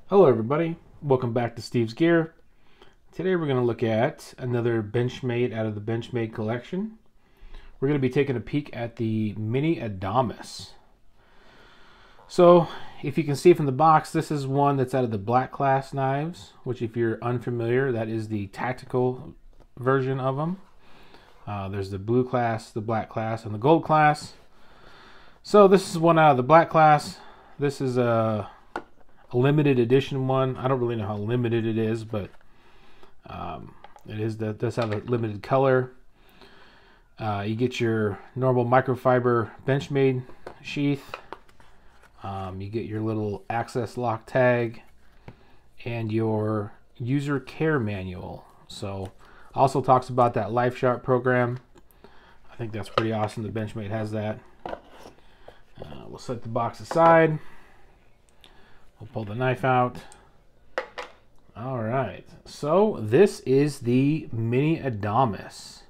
Hello everybody, welcome back to Steve's Gear. Today we're going to look at another Benchmade out of the Benchmade collection. We're going to be taking a peek at the Mini Adamas. So if you can see from the box, this is one that's out of the black class knives, which if you're unfamiliar, that is the tactical version of them. There's the blue class, the black class, and the gold class. So this is one out of the black class. This is a limited edition one. I don't really know how limited it is, but it is that does have a limited color. You get your normal microfiber Benchmade sheath. You get your little access lock tag and your user care manual. So also talks about that LifeSharp program. I think that's pretty awesome. The Benchmade has that. We'll set the box aside. We'll pull the knife out. All right, so this is the Mini Adamas.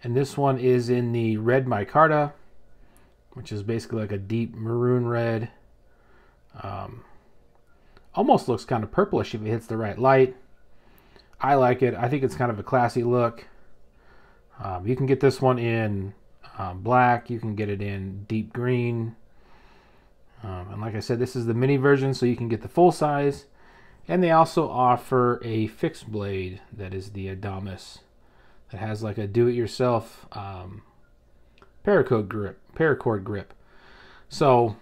And this one is in the red micarta, which is basically like a deep maroon red. Almost looks kind of purplish if it hits the right light. I like it. I think it's kind of a classy look. You can get this one in black. You can get it in deep green. And like I said, this is the mini version, so you can get the full size. And they also offer a fixed blade that is the Adamas that has like a do-it-yourself paracord grip. So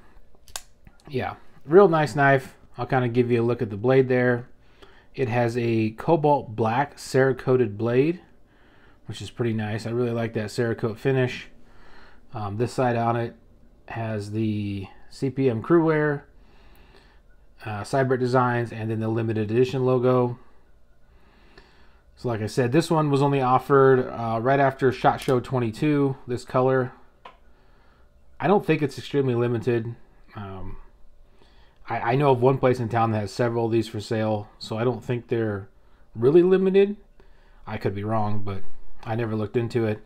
yeah, real nice knife. I'll kind of give you a look at the blade there. It has a cobalt black Cerakoted blade, which is pretty nice. I really like that Cerakote finish. This side on it has the CPM Crewwear, Cybert Designs, and then the limited edition logo. So like I said, this one was only offered right after SHOT Show 22, this color. I don't think it's extremely limited. I know of one place in town that has several of these for sale, so I don't think they're really limited. I could be wrong, but I never looked into it.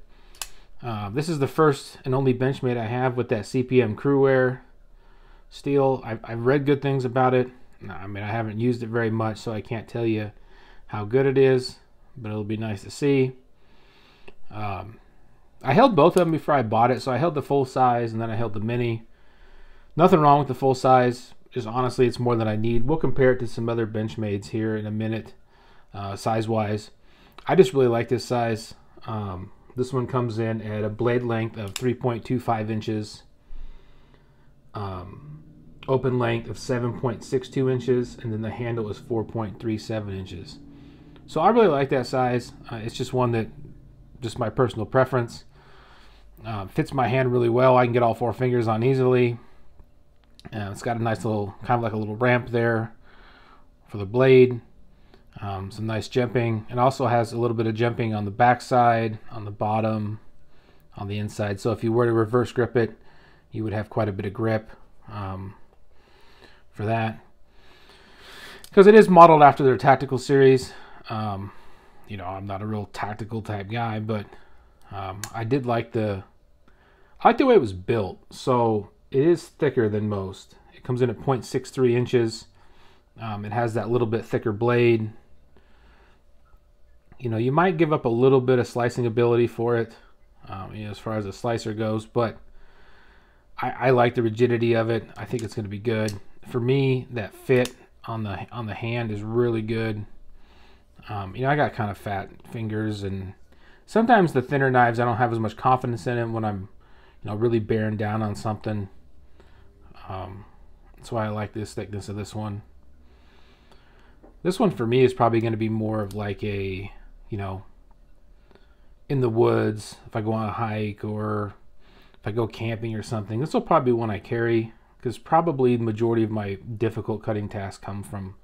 This is the first and only Benchmade I have with that CPM Crewwear steel. I've read good things about it. I mean, I haven't used it very much, so I can't tell you how good it is, but it'll be nice to see. I held both of them before I bought it, so I held the full size and then I held the mini. Nothing wrong with the full size, just honestly it's more than I need. We'll compare it to some other Benchmades here in a minute, size-wise. I just really like this size. This one comes in at a blade length of 3.25 inches. Open length of 7.62 inches, and then the handle is 4.37 inches. So I really like that size. It's just one that, just my personal preference. Fits my hand really well. I can get all four fingers on easily. It's got a nice little, kind of like a little ramp there for the blade. Some nice jumping. It also has a little bit of jumping on the back side, on the bottom, on the inside. So if you were to reverse grip it, you would have quite a bit of grip for that, because it is modeled after their tactical series. You know, I'm not a real tactical type guy, but I did like the way it was built. So it is thicker than most. It comes in at 0.63 inches. It has that little bit thicker blade. You know, you might give up a little bit of slicing ability for it, you know, as far as a slicer goes, but I like the rigidity of it. I think it's going to be good. For me, that fit on the hand is really good. You know, I got kind of fat fingers, and sometimes the thinner knives I don't have as much confidence in them when I'm, you know, really bearing down on something. That's why I like this thickness of this one. This one for me is probably going to be more of like a, you know, in the woods, if I go on a hike or if I go camping or something. This will probably be one I carry, because probably the majority of my difficult cutting tasks come from,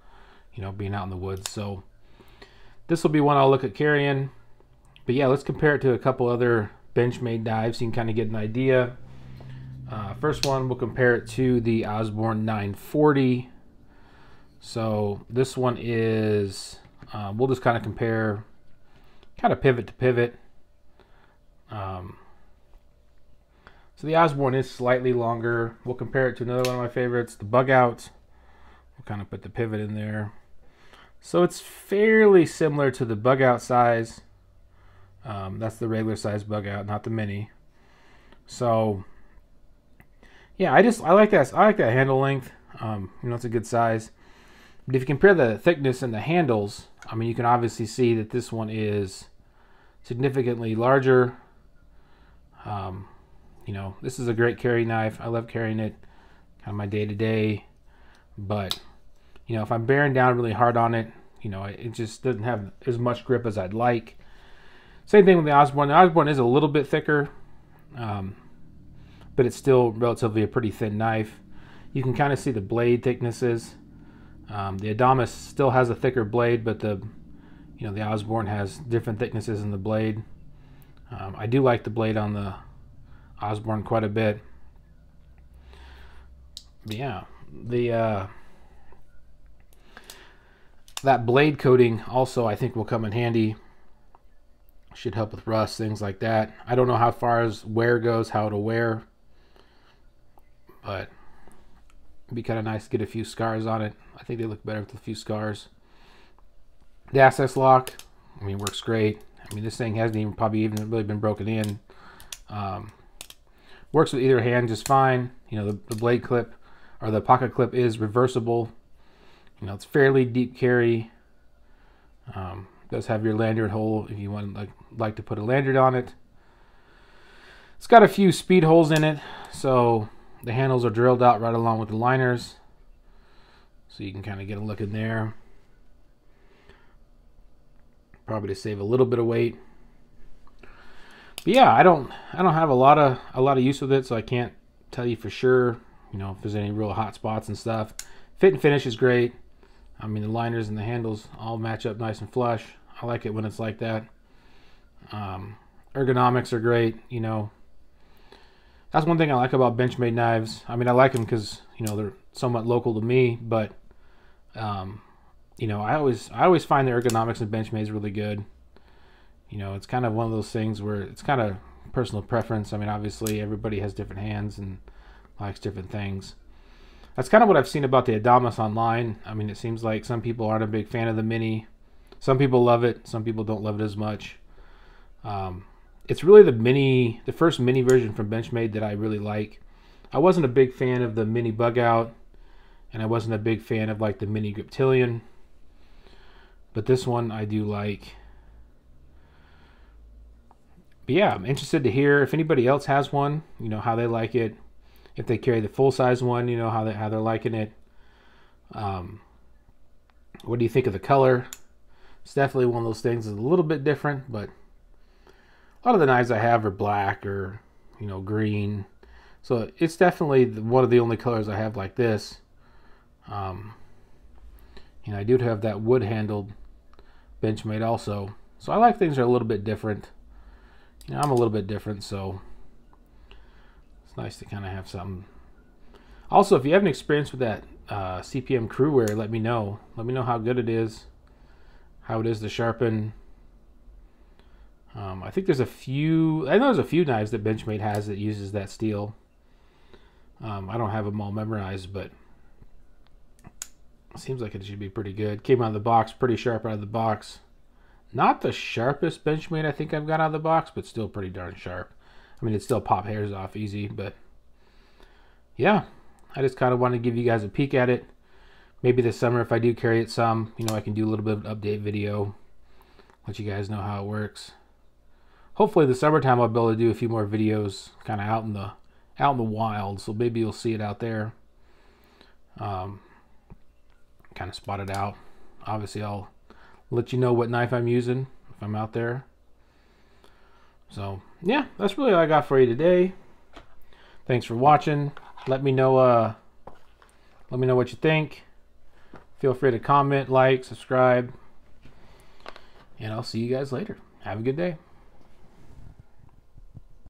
you know, being out in the woods. So this will be one I'll look at carrying. But yeah, let's compare it to a couple other Benchmade knives so you can kind of get an idea. First one, we'll compare it to the Osborne 940. So this one is, we'll just kind of compare, kind of pivot to pivot. So the Osborne is slightly longer. We'll compare it to another one of my favorites, the Bug Out. We'll kind of put the pivot in there. So it's fairly similar to the bug out size. That's the regular size bug out, not the mini. So yeah, I like that. I like that handle length. It's a good size. But if you compare the thickness and the handles, I mean, you can obviously see that this one is significantly larger. This is a great carry knife. I love carrying it, kind of my day-to-day. But if I'm bearing down really hard on it, it just doesn't have as much grip as I'd like. Same thing with the Osborne. The Osborne is a little bit thicker, but it's still relatively a pretty thin knife. You can kind of see the blade thicknesses. The Adamas still has a thicker blade, but the Osborne has different thicknesses in the blade. I do like the blade on the Osborne quite a bit. But yeah, that blade coating also I think will come in handy. Should help with rust, things like that. I don't know how far as wear goes, how it'll wear, but it'd be kind of nice to get a few scars on it. I think they look better with a few scars. The access lock, I mean, works great. I mean, this thing hasn't probably even really been broken in. Works with either hand just fine. The blade clip or the pocket clip is reversible. It's fairly deep carry. Does have your lanyard hole if you want like to put a lanyard on it. It's got a few speed holes in it, so the handles are drilled out right along with the liners, so you can kind of get a look in there. Probably to save a little bit of weight. But yeah, I don't have a lot of use with it, so I can't tell you for sure, if there's any real hot spots and stuff. Fit and finish is great. I mean, the liners and the handles all match up nice and flush. I like it when it's like that. Ergonomics are great. That's one thing I like about Benchmade knives. I mean, I like them because they're somewhat local to me, but I always find the ergonomics in Benchmade is really good. It's kind of one of those things where it's kind of personal preference. I mean, obviously everybody has different hands and likes different things. That's kind of what I've seen about the Adamas online. I mean, it seems like some people aren't a big fan of the mini. Some people love it. Some people don't love it as much. It's really the first mini version from Benchmade that I really like. I wasn't a big fan of the mini bug out, and I wasn't a big fan of like the mini Griptilian. But this one I do like. But yeah, I'm interested to hear if anybody else has one, how they like it. If they carry the full-size one, how they're liking it. What do you think of the color? It's definitely one of those things that's a little bit different, but a lot of the knives I have are black or, green. So it's definitely one of the only colors I have like this. I do have that wood-handled Benchmade also. So I like things that are a little bit different. I'm a little bit different, so it's nice to kind of have something. Also, if you have an experience with that CPM Crewwear, let me know. Let me know how good it is, how it is to sharpen. I think there's a few. I know there's a few knives that Benchmade has that uses that steel. I don't have them all memorized, but it seems like it should be pretty good. Came out of the box, pretty sharp out of the box. Not the sharpest Benchmade I think I've got out of the box, but still pretty darn sharp. I mean, it still pop hairs off easy, but yeah, I just kind of want to give you guys a peek at it. Maybe this summer, if I do carry it some, I can do a little bit of an update video, let you guys know how it works. Hopefully, the summertime I'll be able to do a few more videos, kind of out in the wild. So maybe you'll see it out there. Kind of spot it out. Obviously, I'll let you know what knife I'm using if I'm out there. So yeah, that's really all I got for you today. Thanks for watching. Let me know what you think. Feel free to comment, like, subscribe, and I'll see you guys later. Have a good day.